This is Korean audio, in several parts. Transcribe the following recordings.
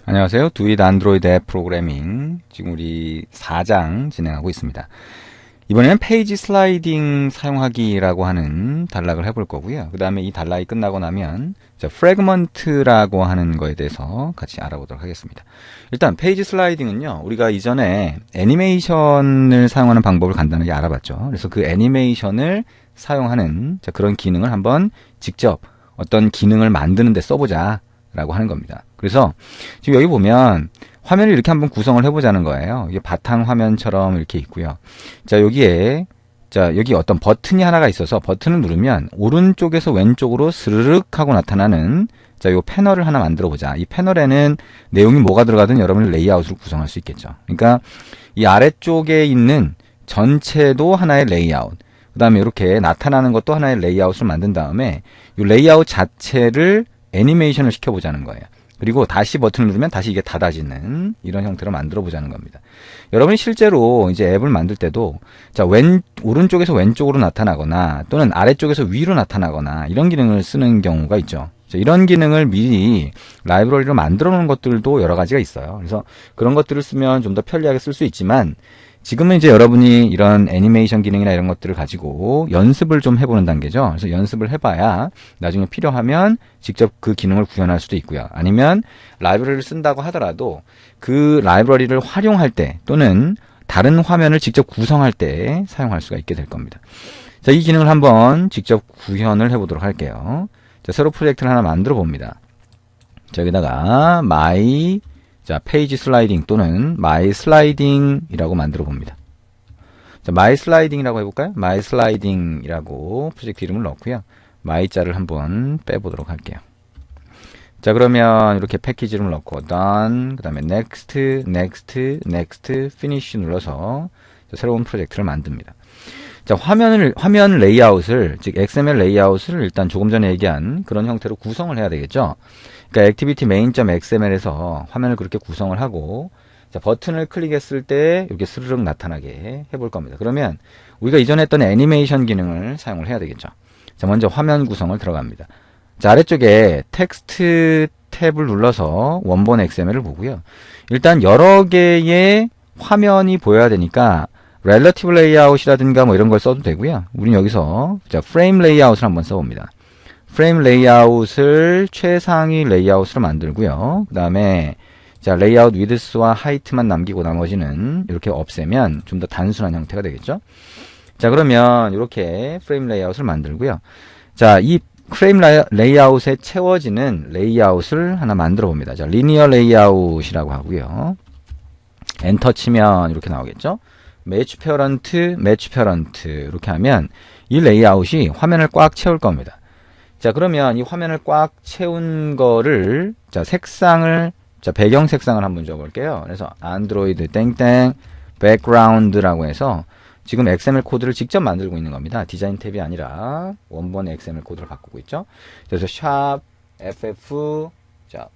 안녕하세요. 두잇 안드로이드 앱 프로그래밍. 지금 우리 4장 진행하고 있습니다. 이번에는 페이지 슬라이딩 사용하기라고 하는 단락을 해볼 거고요. 그 다음에 이 단락이 끝나고 나면 프래그먼트라고 하는 거에 대해서 같이 알아보도록 하겠습니다. 일단 페이지 슬라이딩은요, 우리가 이전에 애니메이션을 사용하는 방법을 간단하게 알아봤죠. 그래서 그 애니메이션을 사용하는 그런 기능을 한번 직접 어떤 기능을 만드는 데 써보자 라고 하는 겁니다. 그래서 지금 여기 보면 화면을 이렇게 한번 구성을 해보자는 거예요. 이게 바탕 화면처럼 이렇게 있고요. 자, 여기에 여기 어떤 버튼이 하나가 있어서 버튼을 누르면 오른쪽에서 왼쪽으로 스르륵 하고 나타나는 요 패널을 하나 만들어 보자. 이 패널에는 내용이 뭐가 들어가든 여러분이 레이아웃을 구성할 수 있겠죠. 그러니까 이 아래쪽에 있는 전체도 하나의 레이아웃, 그 다음에 이렇게 나타나는 것도 하나의 레이아웃을 만든 다음에 이 레이아웃 자체를 애니메이션을 시켜보자는 거예요. 그리고 다시 버튼을 누르면 다시 이게 닫아지는 이런 형태로 만들어 보자는 겁니다. 여러분이 실제로 이제 앱을 만들 때도 오른쪽에서 왼쪽으로 나타나거나 또는 아래쪽에서 위로 나타나거나 이런 기능을 쓰는 경우가 있죠. 이런 기능을 미리 라이브러리로 만들어 놓은 것들도 여러 가지가 있어요. 그래서 그런 것들을 쓰면 좀 더 편리하게 쓸 수 있지만 지금은 이제 여러분이 이런 애니메이션 기능이나 이런 것들을 가지고 연습을 좀 해보는 단계죠. 그래서 연습을 해봐야 나중에 필요하면 직접 그 기능을 구현할 수도 있고요. 아니면 라이브러리를 쓴다고 하더라도 그 라이브러리를 활용할 때 또는 다른 화면을 직접 구성할 때 사용할 수가 있게 될 겁니다. 자, 이 기능을 한번 직접 구현을 해보도록 할게요. 자, 새로 프로젝트를 하나 만들어 봅니다. 자, 여기다가 페이지 슬라이딩 또는 마이 슬라이딩이라고 만들어 봅니다. 자, 마이 슬라이딩이라고 해볼까요? 마이 슬라이딩이라고 프로젝트 이름을 넣고요. 마이자를 한번 빼보도록 할게요. 자, 그러면 이렇게 패키지 이름을 넣고 done, 그 다음에 next, next, next, finish 눌러서 새로운 프로젝트를 만듭니다. 자, 화면 레이아웃을, 즉 XML 레이아웃을 일단 조금 전에 얘기한 그런 형태로 구성을 해야 되겠죠. 그러니까 액티비티 main.xml에서 화면을 그렇게 구성을 하고, 자, 버튼을 클릭했을 때 이렇게 스르륵 나타나게 해볼 겁니다. 그러면 우리가 이전에 했던 애니메이션 기능을 사용을 해야 되겠죠. 자, 먼저 화면 구성을 들어갑니다. 자, 아래쪽에 텍스트 탭을 눌러서 원본 XML을 보고요. 일단 여러 개의 화면이 보여야 되니까 relative layout이라든가 뭐 이런 걸 써도 되고요. 우린 여기서 frame layout을 한번 써봅니다. 프레임 레이아웃을 최상위 레이아웃으로 만들고요. 그 다음에 레이아웃 위드스와 하이트만 남기고 나머지는 이렇게 없애면 좀 더 단순한 형태가 되겠죠. 자, 그러면 이렇게 프레임 레이아웃을 만들고요. 자, 이 프레임 레이아웃에 채워지는 레이아웃을 하나 만들어 봅니다. 자, 리니어 레이아웃이라고 하고요. 엔터 치면 이렇게 나오겠죠. 매치 페어런트, 매치 페어런트 이렇게 하면 이 레이아웃이 화면을 꽉 채울 겁니다. 자, 그러면 이 화면을 꽉 채운 거를, 색상을, 배경 색상을 한번 줘볼게요. 그래서 안드로이드 땡땡 백그라운드라고 해서 지금 XML 코드를 직접 만들고 있는 겁니다. 디자인 탭이 아니라 원본의 XML 코드를 바꾸고 있죠. 그래서 샵 ff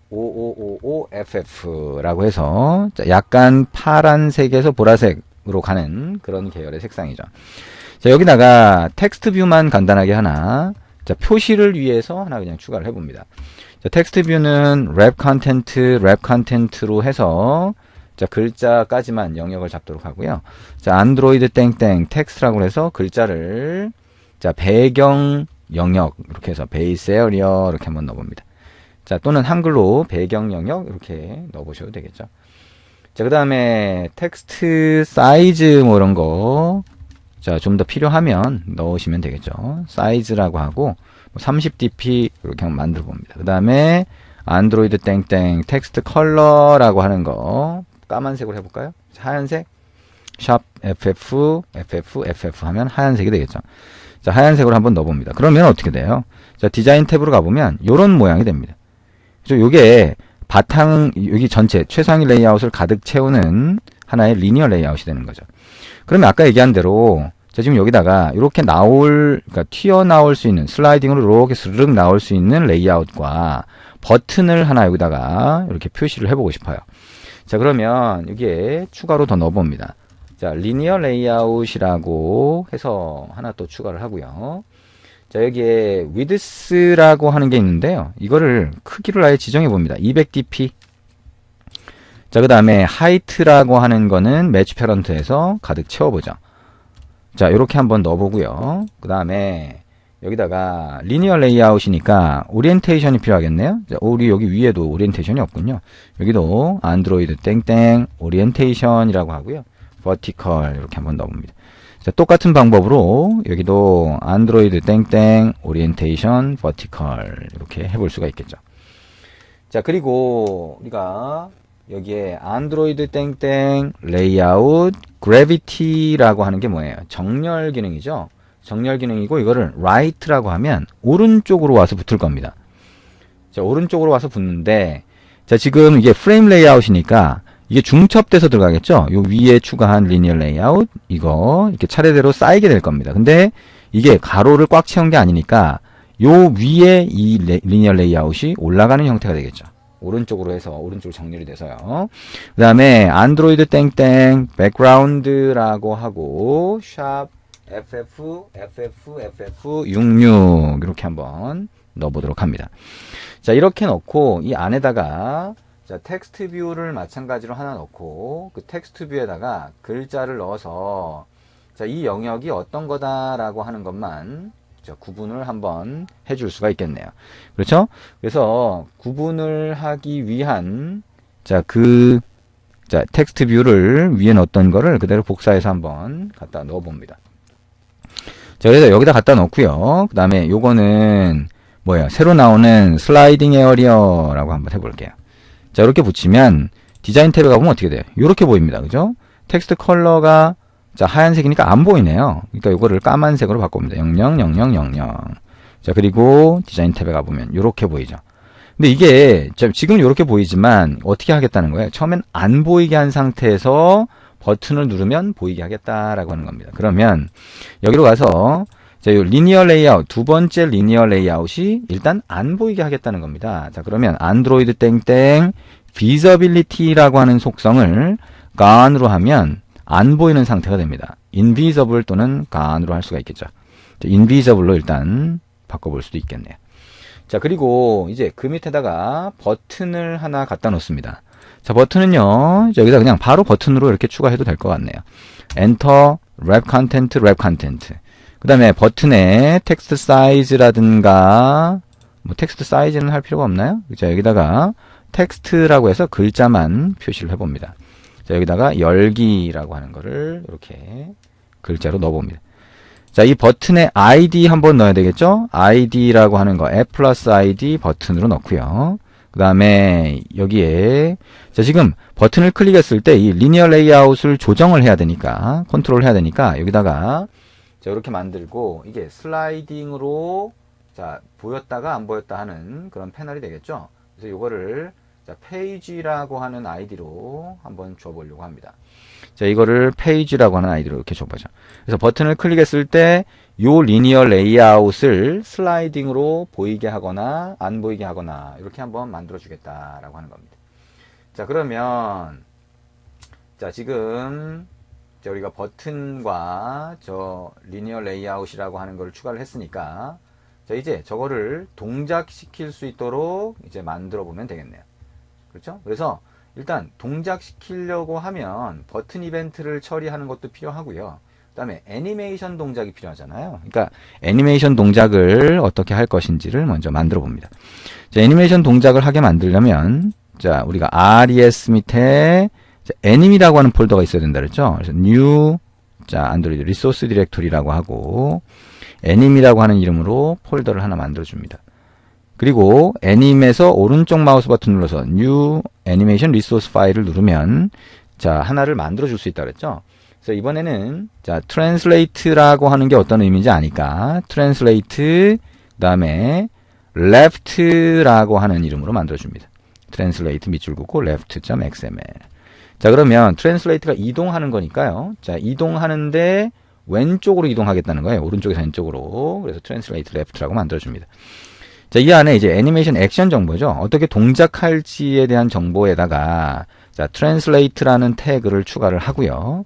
5555ff라고 해서 약간 파란색에서 보라색으로 가는 그런 계열의 색상이죠. 자, 여기다가 텍스트 뷰만 간단하게 하나, 자, 표시를 위해서 하나 그냥 추가를 해봅니다. 자, 텍스트 뷰는 랩 컨텐트로 해서 자, 글자까지만 영역을 잡도록 하고요. 자, 안드로이드 땡땡 텍스트라고 해서 글자를 배경 영역 이렇게 해서 베이스 에어리어 이렇게 한번 넣어봅니다. 자, 또는 한글로 배경 영역 이렇게 넣어보셔도 되겠죠. 자, 그 다음에 텍스트 사이즈 뭐 이런 거 자, 좀 더 필요하면 넣으시면 되겠죠. 사이즈라고 하고 30dp 이렇게 한번 만들어 봅니다. 그 다음에 안드로이드 땡땡 텍스트 컬러라고 하는 거 까만색으로 해볼까요? 하얀색 샵 ff 하면 하얀색이 되겠죠. 자, 하얀색으로 한번 넣어봅니다. 그러면 어떻게 돼요? 자, 디자인 탭으로 가보면 이런 모양이 됩니다. 그래서 요게 바탕 여기 전체 최상위 레이아웃을 가득 채우는 하나의 리니어 레이아웃이 되는 거죠. 그러면 아까 얘기한 대로 지금 여기다가 이렇게 그러니까 튀어나올 수 있는 슬라이딩으로 이렇게 스르륵 나올 수 있는 레이아웃과 버튼을 하나 여기다가 이렇게 표시를 해보고 싶어요. 자, 그러면 여기에 추가로 더 넣어봅니다. 자, 리니어 레이아웃이라고 해서 하나 또 추가를 하고요. 자, 여기에 width라고 하는 게 있는데요. 이거를 크기를 아예 지정해 봅니다. 200dp 자, 그 다음에 height라고 하는 거는 match parent에서 가득 채워보죠. 자, 이렇게 한번 넣어보고요. 그 다음에 여기다가 linear layout이니까 오리엔테이션이 필요하겠네요. 자, 우리 여기 위에도 오리엔테이션이 없군요. 여기도 안드로이드 땡땡 오리엔테이션이라고 하고요. vertical 이렇게 한번 넣어봅니다. 자, 똑같은 방법으로 여기도 안드로이드 땡땡 오리엔테이션 vertical 이렇게 해볼 수가 있겠죠. 자, 그리고 우리가 여기에 안드로이드 땡땡 레이아웃 gravity라고 하는 게 뭐예요? 정렬 기능이죠. 정렬 기능이고 이거를 right라고 하면 오른쪽으로 와서 붙을 겁니다. 자, 오른쪽으로 와서 붙는데 자, 지금 이게 프레임 레이아웃이니까 이게 중첩돼서 들어가겠죠. 요 위에 추가한 리니어 레이아웃 이거 이렇게 차례대로 쌓이게 될 겁니다. 근데 이게 가로를 꽉 채운 게 아니니까 요 위에 이 리니어 레이아웃이 올라가는 형태가 되겠죠. 오른쪽으로 해서 오른쪽으로 정렬이 돼서요. 그 다음에 안드로이드 땡땡 백그라운드라고 하고 샵 FF66 이렇게 한번 넣어보도록 합니다. 자, 이렇게 넣고 이 안에다가 자, 텍스트 뷰를 마찬가지로 하나 넣고 그 텍스트 뷰에다가 글자를 넣어서 자, 이 영역이 어떤 거다라고 하는 것만 자, 구분을 한번 해줄 수가 있겠네요. 그렇죠? 그래서 구분을 하기 위한 자, 자, 텍스트 뷰를 위에 넣었던 거를 그대로 복사해서 한번 갖다 넣어 봅니다. 자, 그래서 여기다 갖다 넣고요. 그 다음에 요거는 뭐예요? 새로 나오는 슬라이딩 에어리어라고 한번 해볼게요. 자, 이렇게 붙이면 디자인 탭에 가보면 어떻게 돼요? 이렇게 보입니다. 그죠? 텍스트 컬러가 자, 하얀색이니까 안 보이네요. 그러니까 요거를 까만색으로 바꿉니다. 000000. 자, 그리고 디자인 탭에 가보면 이렇게 보이죠. 근데 이게 지금 이렇게 보이지만 어떻게 하겠다는 거예요? 처음엔 안 보이게 한 상태에서 버튼을 누르면 보이게 하겠다라고 하는 겁니다. 그러면 여기로 가서 자, 요 리니어 레이아웃 두 번째 리니어 레이아웃이 일단 안 보이게 하겠다는 겁니다. 자, 그러면 안드로이드 땡땡 visibility라고 하는 속성을 gone으로 하면 안 보이는 상태가 됩니다. invisible 또는 gone으로 할 수가 있겠죠. invisible로 일단 바꿔볼 수도 있겠네요. 자, 그리고 이제 그 밑에다가 버튼을 하나 갖다 놓습니다. 자, 버튼은요, 여기다 그냥 바로 버튼으로 이렇게 추가해도 될 것 같네요. Enter, Wrap Content, Wrap Content. 그 다음에 버튼에 텍스트 사이즈라든가, 뭐 텍스트 사이즈는 할 필요가 없나요? 자, 여기다가 텍스트라고 해서 글자만 표시를 해봅니다. 자, 여기다가 열기라고 하는 거를 이렇게 글자로 넣어봅니다. 자, 이 버튼에 ID 한번 넣어야 되겠죠? ID라고 하는 거, F 플러스 ID 버튼으로 넣고요. 그 다음에 여기에 자, 지금 버튼을 클릭했을 때 이 리니어 레이아웃을 조정을 해야 되니까 컨트롤 해야 되니까 여기다가 자, 이렇게 만들고 이게 슬라이딩으로 자, 보였다가 안 보였다 하는 그런 패널이 되겠죠? 그래서 이거를 자, 페이지라고 하는 아이디로 한번 줘보려고 합니다. 자, 이거를 페이지라고 하는 아이디로 이렇게 줘보죠. 그래서 버튼을 클릭했을 때 요 리니어 레이아웃을 슬라이딩으로 보이게 하거나 안 보이게 하거나 이렇게 한번 만들어 주겠다라고 하는 겁니다. 자, 그러면 자, 지금 자, 우리가 버튼과 저 리니어 레이아웃이라고 하는 걸 추가를 했으니까 자, 이제 저거를 동작시킬 수 있도록 이제 만들어 보면 되겠네요. 그렇죠? 그래서 일단 동작시키려고 하면 버튼 이벤트를 처리하는 것도 필요하고요. 그 다음에 애니메이션 동작이 필요하잖아요. 그러니까 애니메이션 동작을 어떻게 할 것인지를 먼저 만들어 봅니다. 자, 애니메이션 동작을 하게 만들려면 자, 우리가 RES 밑에 자, 애님이라고 하는 폴더가 있어야 된다 그랬죠. 그래서 new 자, 안드로이드 리소스 디렉토리라고 하고 애님이라고 하는 이름으로 폴더를 하나 만들어 줍니다. 그리고 애님에서 오른쪽 마우스 버튼 눌러서 new 애니메이션 리소스 파일을 누르면 자, 하나를 만들어 줄 수 있다 그랬죠. 그래서 이번에는 자, translate라고 하는 게 어떤 의미인지 아니까 translate 그다음에 left라고 하는 이름으로 만들어 줍니다. translate 밑줄 긋고 left.xml. 자, 그러면 translate가 이동하는 거니까요. 자, 이동하는데 왼쪽으로 이동하겠다는 거예요. 오른쪽에서 왼쪽으로. 그래서 translate left라고 만들어 줍니다. 자, 이 안에 이제 애니메이션 액션 정보죠. 어떻게 동작할지에 대한 정보에다가 자, translate라는 태그를 추가를 하고요.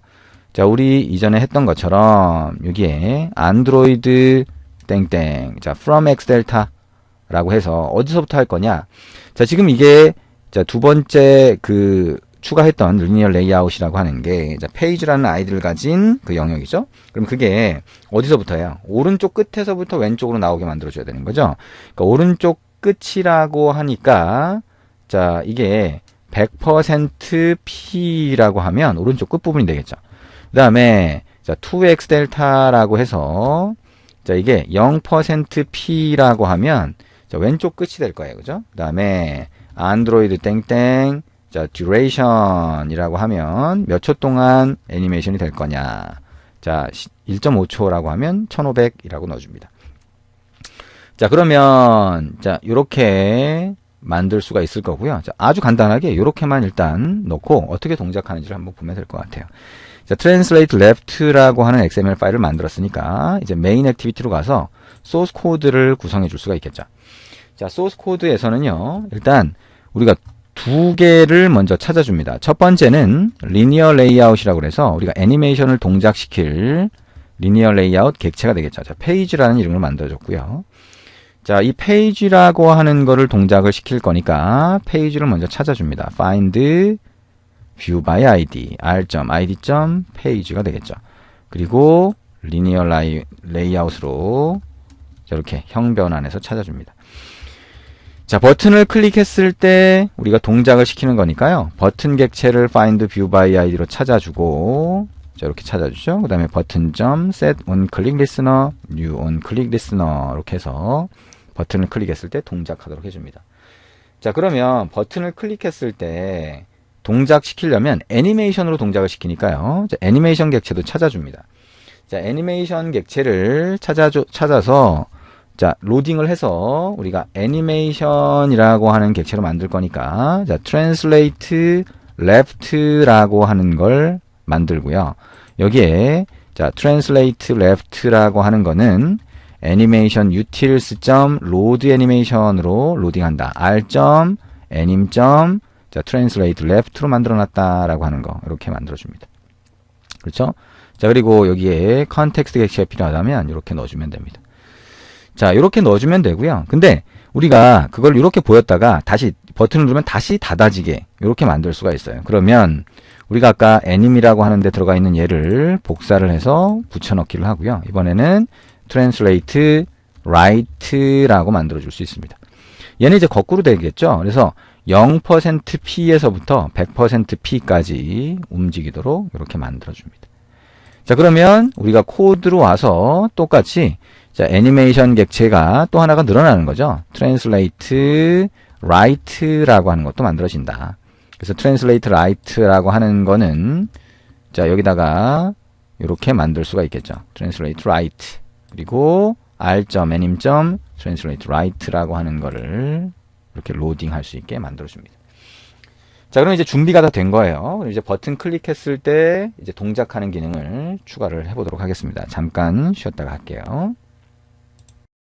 자, 우리 이전에 했던 것처럼 여기에 안드로이드 땡땡 자, from xdelta라고 해서 어디서부터 할 거냐? 자, 지금 이게 자, 두 번째 그 추가했던 리니어 레이아웃이라고 하는 게 페이지라는 아이디를 가진 그 영역이죠. 그럼 그게 어디서부터예요? 오른쪽 끝에서부터 왼쪽으로 나오게 만들어줘야 되는 거죠. 그러니까 오른쪽 끝이라고 하니까 자 이게 100% P라고 하면 오른쪽 끝부분이 되겠죠. 그 다음에 자 2x 델타라고 해서 자 이게 0% P라고 하면 자 왼쪽 끝이 될 거예요. 그죠? 그 다음에 안드로이드 땡땡 자 duration이라고 하면 몇 초 동안 애니메이션이 될 거냐. 자 1.5초라고 하면 1500이라고 넣어줍니다. 자 그러면 자 요렇게 만들 수가 있을 거고요. 자, 아주 간단하게 요렇게만 일단 넣고 어떻게 동작하는지를 한번 보면 될 것 같아요. 자, translate left라고 하는 XML 파일을 만들었으니까 이제 메인 액티비티로 가서 소스 코드를 구성해 줄 수가 있겠죠. 자, 소스 코드에서는요. 일단 우리가 두 개를 먼저 찾아줍니다. 첫 번째는 리니어 레이아웃이라고 해서 우리가 애니메이션을 동작시킬 리니어 레이아웃 객체가 되겠죠. 자, 페이지라는 이름을 만들어줬고요. 자, 이 페이지라고 하는 거를 동작을 시킬 거니까 페이지를 먼저 찾아줍니다. find view by id r.id.page가 되겠죠. 그리고 리니어 레이아웃으로 이렇게 형 변환해서 찾아줍니다. 자, 버튼을 클릭했을 때 우리가 동작을 시키는 거니까요. 버튼 객체를 find view by id로 찾아주고 자, 이렇게 찾아주죠. 그 다음에 버튼 점 set on click listener, new on click listener 이렇게 해서 버튼을 클릭했을 때 동작하도록 해줍니다. 자, 그러면 버튼을 클릭했을 때 동작시키려면 애니메이션으로 동작을 시키니까요. 자, 애니메이션 객체도 찾아줍니다. 자, 애니메이션 객체를 찾아서 자, 로딩을 해서 우리가 애니메이션이라고 하는 객체로 만들 거니까 자, translate left라고 하는 걸 만들고요. 여기에 자, translate left라고 하는 거는 애니메이션 utils.load 애니메이션으로 로딩한다. r.anim. 자, translate left로 만들어놨다라고 하는 거 이렇게 만들어줍니다. 그렇죠? 자, 그리고 여기에 컨텍스트 객체가 필요하다면 이렇게 넣어주면 됩니다. 자, 이렇게 넣어주면 되고요. 근데 우리가 그걸 이렇게 보였다가 다시 버튼을 누르면 다시 닫아지게 이렇게 만들 수가 있어요. 그러면 우리가 아까 애님이라고 하는데 들어가 있는 얘를 복사를 해서 붙여넣기를 하고요. 이번에는 translate right라고 만들어줄 수 있습니다. 얘는 이제 거꾸로 되겠죠. 그래서 0% P에서부터 100% P까지 움직이도록 이렇게 만들어줍니다. 자, 그러면 우리가 코드로 와서 똑같이 자, 애니메이션 객체가 또 하나가 늘어나는 거죠. translate right라고 하는 것도 만들어진다. 그래서 translate right라고 하는 거는 자, 여기다가 이렇게 만들 수가 있겠죠. translate right. 그리고 r.anim. translate right라고 하는 거를 이렇게 로딩할 수 있게 만들어줍니다. 자, 그럼 이제 준비가 다 된 거예요. 그럼 이제 버튼 클릭했을 때 이제 동작하는 기능을 추가를 해보도록 하겠습니다. 잠깐 쉬었다가 할게요.